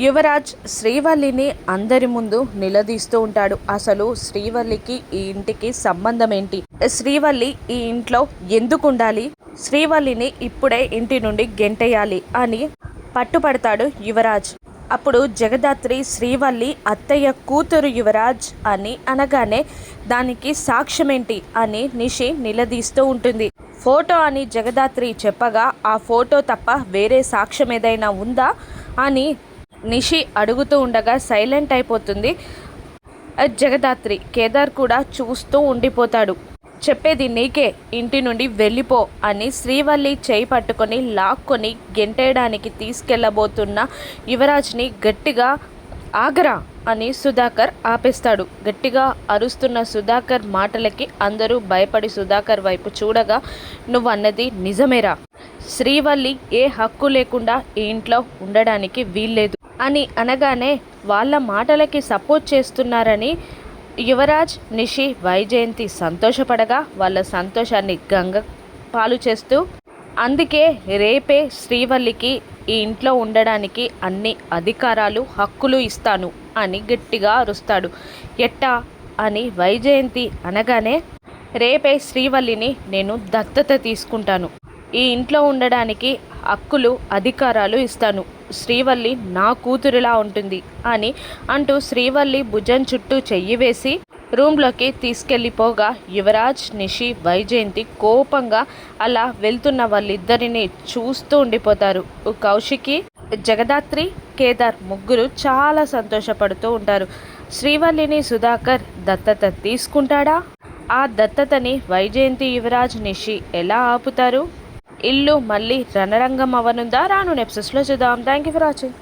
యువరాజ్ శ్రీవల్లిని అందరి ముందు నిలదీస్తూ ఉంటాడు. అసలు శ్రీవల్లికి ఈ ఇంటికి సంబంధం ఏంటి? శ్రీవల్లి ఈ ఇంట్లో ఎందుకు ఉండాలి? శ్రీవల్లిని ఇప్పుడే ఇంటి నుండి గెంటేయాలి అని పట్టుపడతాడు యువరాజ్. అప్పుడు జగదాత్రి శ్రీవల్లి అత్తయ్య కూతురు యువరాజ్ అని అనగానే దానికి సాక్ష్యమేంటి అని నిషి నిలదీస్తూ ఉంటుంది. ఫోటో అని జగదాత్రి చెప్పగా ఆ ఫోటో తప్ప వేరే సాక్ష్యం ఏదైనా ఉందా అని నిషి అడుగుతూ ఉండగా సైలెంట్ అయిపోతుంది జగదాత్రి. కేదార్ కూడా చూస్తూ ఉండిపోతాడు. చెప్పేది నీకే, ఇంటి నుండి వెళ్ళిపో అని శ్రీవల్లి చేయి పట్టుకొని లాక్కొని గెంటేయడానికి తీసుకెళ్లబోతున్న యువరాజ్ని గట్టిగా ఆగరా అని సుధాకర్ ఆపేస్తాడు. గట్టిగా అరుస్తున్న సుధాకర్ మాటలకి అందరూ భయపడి సుధాకర్ వైపు చూడగా, నువ్వన్నది నిజమేరా? శ్రీవల్లి ఏ హక్కు లేకుండా ఈ ఇంట్లో ఉండడానికి వీల్లేదు అని అనగానే వాళ్ళ మాటలకి సపోర్ట్ చేస్తున్నారని యువరాజ్, నిషి, వైజయంతి సంతోషపడగా వాళ్ళ సంతోషాన్ని గంగ పాలు చేస్తూ, అందుకే రేపే శ్రీవల్లికి ఈ ఇంట్లో ఉండడానికి అన్ని అధికారాలు హక్కులు ఇస్తాను అని గట్టిగా అరుస్తాడు. ఎట్టా అని వైజయంతి అనగానే, రేపే శ్రీవల్లిని నేను దత్తత తీసుకుంటాను, ఈ ఇంట్లో ఉండడానికి హక్కులు అధికారాలు ఇస్తాను, శ్రీవల్లి నా కూతురులా ఉంటుంది అని అంటూ శ్రీవల్లి భుజం చుట్టూ చెయ్యి వేసి రూమ్లోకి తీసుకెళ్ళిపోగా యువరాజ్, నిషి, వైజయంతి కోపంగా అలా వెళ్తున్న వాళ్ళిద్దరిని చూస్తూ ఉండిపోతారు. కౌశికి, జగదాత్రి, కేదార్ ముగ్గురు చాలా సంతోషపడుతూ ఉంటారు. శ్రీవల్లిని సుధాకర్ దత్తత తీసుకుంటాడా? ఆ దత్తతని వైజయంతి, యువరాజ్, నిషి ఎలా ఆపుతారు? ఇల్లు మళ్ళీ రణరంగం అవనుందా? రాను ఎపిసోడ్స్లో చూద్దాం. Thank you for watching.